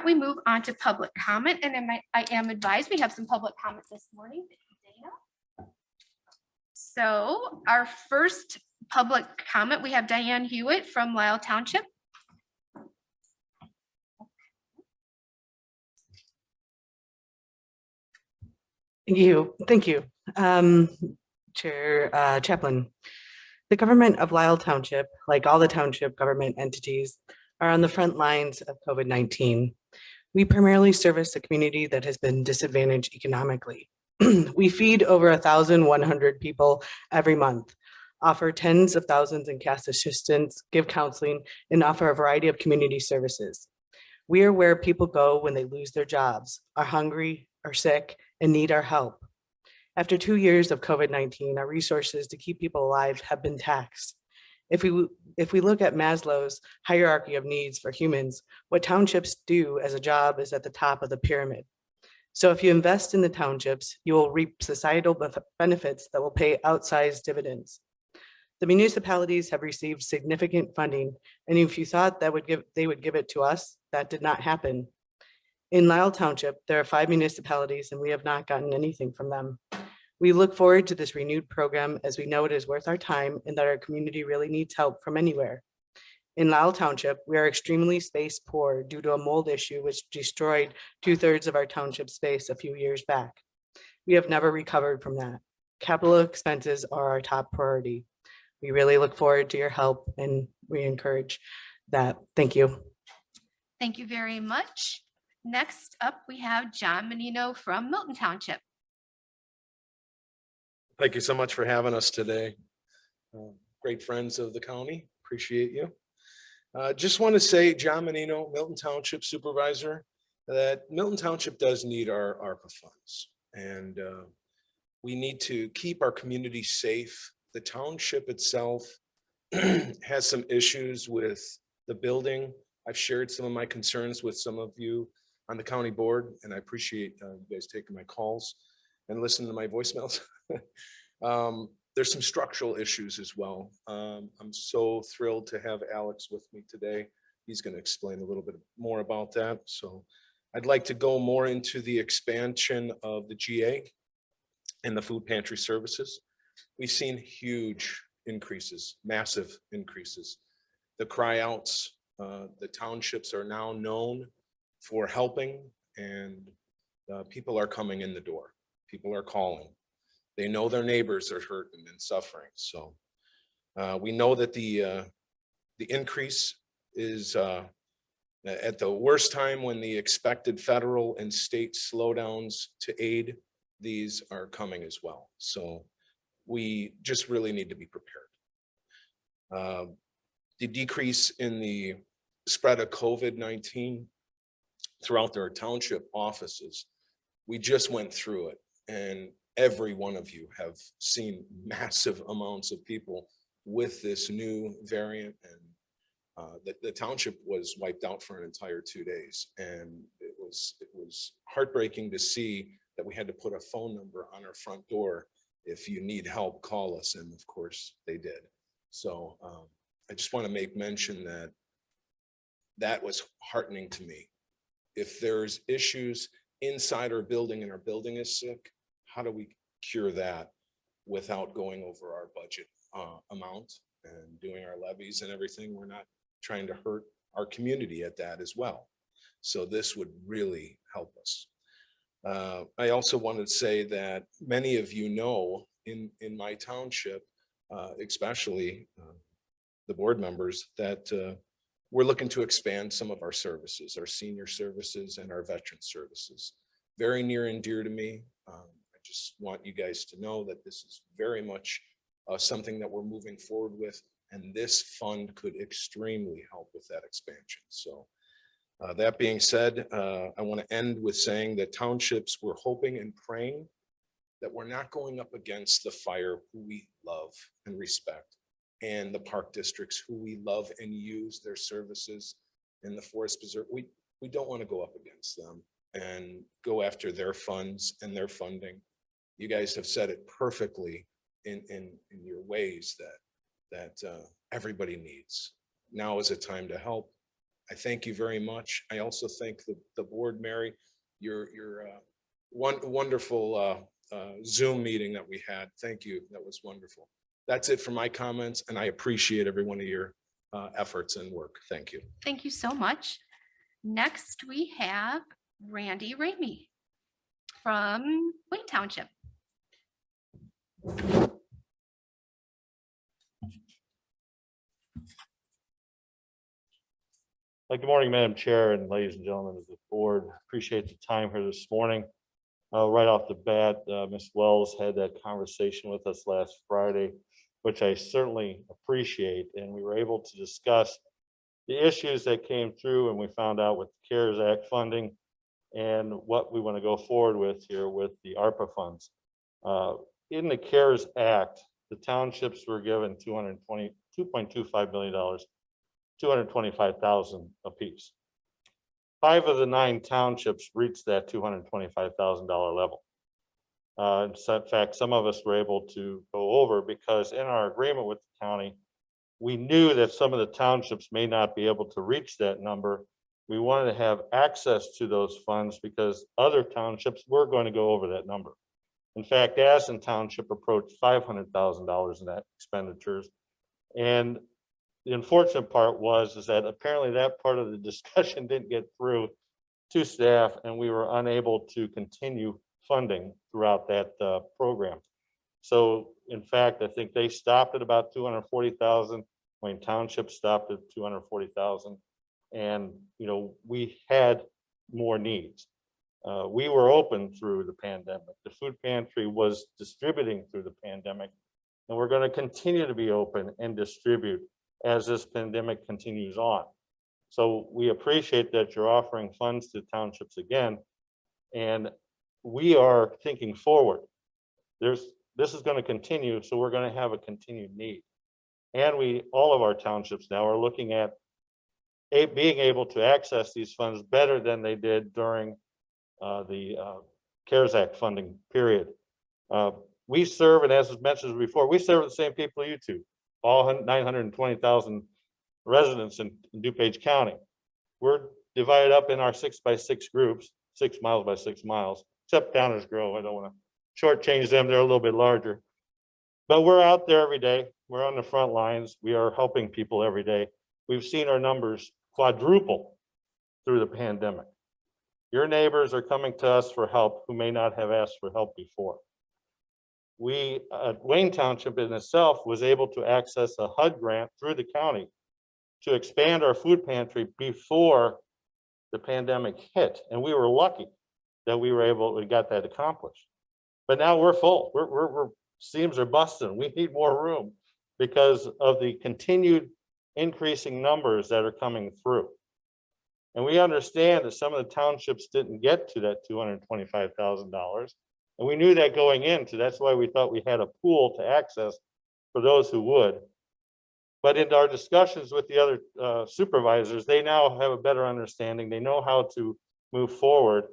we move on to public comment, and I am advised we have some public comment this morning. Dana. So our first public comment, we have Diane Hewitt from Lisle Township. Thank you, Chair Chaplain. The government of Lisle Township, like all the township government entities, are on the front lines of COVID-19. We primarily service a community that has been disadvantaged economically. We feed over 1,100 people every month, offer tens of thousands in cash assistance, give counseling, and offer a variety of community services. We are where people go when they lose their jobs, are hungry, are sick, and need our help. After 2 years of COVID-19, our resources to keep people alive have been taxed. If we look at Maslow's hierarchy of needs for humans, what townships do as a job is at the top of the pyramid. So if you invest in the townships, you will reap societal benefits that will pay outsized dividends. The municipalities have received significant funding, and if you thought that they would give it to us, that did not happen. In Lisle Township, there are 5 municipalities, and we have not gotten anything from them. We look forward to this renewed program as we know it is worth our time and that our community really needs help from anywhere. In Lisle Township, we are extremely space poor due to a mold issue which destroyed 2/3 of our township space a few years back. We have never recovered from that. Capital expenses are our top priority. We really look forward to your help and we encourage that. Thank you. Thank you very much. Next up, we have John Menino from Milton Township. Thank you so much for having us today. Great friends of the county, appreciate you. Just want to say, John Menino, Milton Township Supervisor, that Milton Township does need our ARPA funds. And we need to keep our community safe. The township itself has some issues with the building. I've shared some of my concerns with some of you on the county board, and I appreciate you guys taking my calls and listening to my voicemails. There's some structural issues as well. I'm so thrilled to have Alex with me today. He's going to explain a little bit more about that. So I'd like to go more into the expansion of the GA and the food pantry services. We've seen huge increases, massive increases. The cry outs, the townships are now known for helping, and people are coming in the door. People are calling. They know their neighbors are hurting and suffering. So we know that the increase is at the worst time when the expected federal and state slowdowns to aid these are coming as well. So we just really need to be prepared. The decrease in the spread of COVID-19 throughout their township offices, we just went through it, and every one of you have seen massive amounts of people with this new variant, and the township was wiped out for an entire 2 days. And it was heartbreaking to see that we had to put a phone number on our front door. If you need help, call us. And of course they did. So I just want to make mention that that was heartening to me. If there's issues inside our building and our building is sick, how do we cure that without going over our budget amount and doing our levies and everything? We're not trying to hurt our community at that as well. So this would really help us. I also wanted to say that many of you know in my township, especially the board members, that we're looking to expand some of our services, our senior services and our veteran services. Very near and dear to me. I just want you guys to know that this is very much something that we're moving forward with, and this fund could extremely help with that expansion. So that being said, I want to end with saying that townships, we're hoping and praying that we're not going up against the fire who we love and respect, and the park districts who we love and use their services, and the forest preserve. We don't want to go up against them and go after their funds and their funding. You guys have said it perfectly in your ways that everybody needs. Now is a time to help. I thank you very much. I also thank the board, Mary, your wonderful Zoom meeting that we had. Thank you. That was wonderful. That's it for my comments, and I appreciate every one of your efforts and work. Thank you. Thank you so much. Next, we have Randy Ramey from Wayne Township. Good morning, Madam Chair and ladies and gentlemen of the board. Appreciate the time here this morning. Right off the bat, Ms. Wells had that conversation with us last Friday, which I certainly appreciate. And we were able to discuss the issues that came through, and we found out with the CARES Act funding and what we want to go forward with here with the ARPA funds. In the CARES Act, the townships were given $2.25 million. 225,000 apiece. 5 of the 9 townships reached that $225,000 level. In fact, some of us were able to go over because in our agreement with the county, we knew that some of the townships may not be able to reach that number. We wanted to have access to those funds because other townships were going to go over that number. In fact, Aston Township approached $500,000 in that expenditures. And the unfortunate part is that apparently that part of the discussion didn't get through to staff, and we were unable to continue funding throughout that program. So in fact, I think they stopped at about 240,000. Wayne Township stopped at 240,000. And, you know, we had more needs. We were open through the pandemic. The food pantry was distributing through the pandemic, and we're going to continue to be open and distribute as this pandemic continues on. So we appreciate that you're offering funds to townships again, and we are thinking forward. This is going to continue, so we're going to have a continued need. And all of our townships now are looking at being able to access these funds better than they did during the CARES Act funding period. We serve, and as was mentioned before, we serve the same people you do. All 920,000 residents in DuPage County. We're divided up in our 6x6 groups, 6 miles by 6 miles, except Downers Grove. I don't want to shortchange them. They're a little bit larger. But we're out there every day. We're on the front lines. We are helping people every day. We've seen our numbers quadruple through the pandemic. Your neighbors are coming to us for help who may not have asked for help before. Wayne Township in itself was able to access a HUD grant through the county to expand our food pantry before the pandemic hit. And we were lucky that we got that accomplished. But now we're full. We're seams are busting. We need more room because of the continued increasing numbers that are coming through. And we understand that some of the townships didn't get to that $225,000. And we knew that going into, that's why we thought we had a pool to access for those who would. But in our discussions with the other supervisors, they now have a better understanding. They know how to move forward,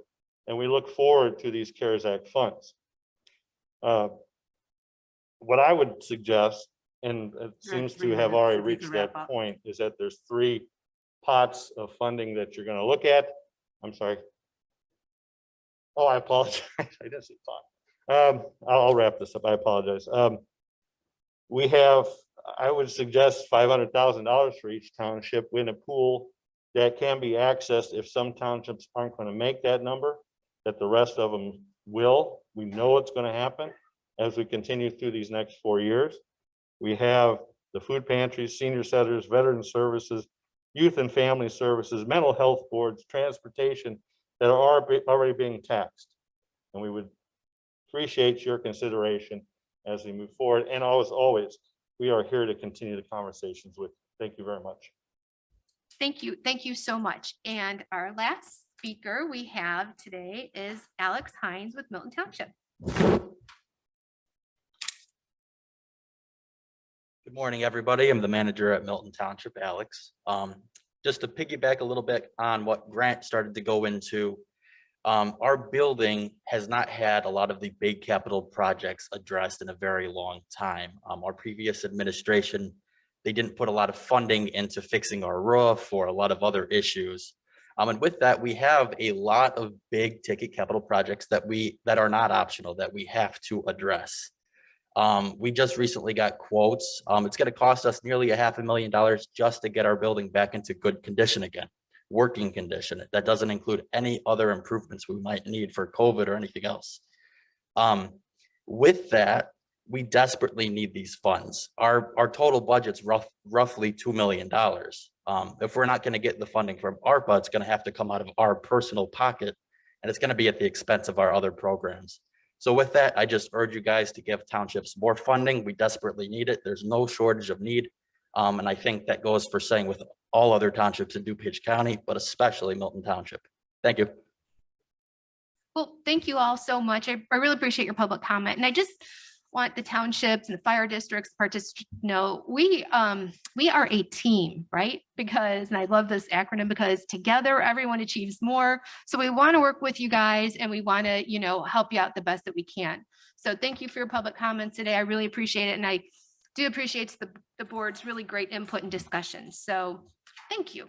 and we look forward to these CARES Act funds. What I would suggest, and it seems to have already reached that point, is that there's 3 pots of funding that you're going to look at. I'm sorry. Oh, I apologize. I didn't see pot. I'll wrap this up. I apologize. We have, I would suggest $500,000 for each township in a pool that can be accessed if some townships aren't going to make that number, that the rest of them will. We know it's going to happen as we continue through these next 4 years. We have the food pantries, senior centers, veteran services, youth and family services, mental health boards, transportation that are already being taxed. And we would appreciate your consideration as we move forward. And as always, we are here to continue the conversations with you. Thank you very much. Thank you. Thank you so much. And our last speaker we have today is Alex Hines with Milton Township. Good morning, everybody. I'm the manager at Milton Township, Alex. Just to piggyback a little bit on what Grant started to go into, our building has not had a lot of the big capital projects addressed in a very long time. Our previous administration They didn't put a lot of funding into fixing our roof or a lot of other issues. And with that, we have a lot of big ticket capital projects that are not optional, that we have to address. We just recently got quotes. It's going to cost us nearly $500,000 just to get our building back into good condition again, working condition. That doesn't include any other improvements we might need for COVID or anything else. With that, we desperately need these funds. Our total budget's roughly $2 million. If we're not going to get the funding from ARPA, it's going to have to come out of our personal pocket, and it's going to be at the expense of our other programs. So with that, I just urge you guys to give townships more funding. We desperately need it. There's no shortage of need. And I think that goes for saying with all other townships in DuPage County, but especially Milton Township. Thank you. Well, thank you all so much. I really appreciate your public comment. And I just want the townships and the fire districts to know we are a team, right? Because, and I love this acronym, because together everyone achieves more. So we want to work with you guys, and we want to, help you out the best that we can. So thank you for your public comments today. I really appreciate it. And I do appreciate the board's really great input and discussion. So thank you.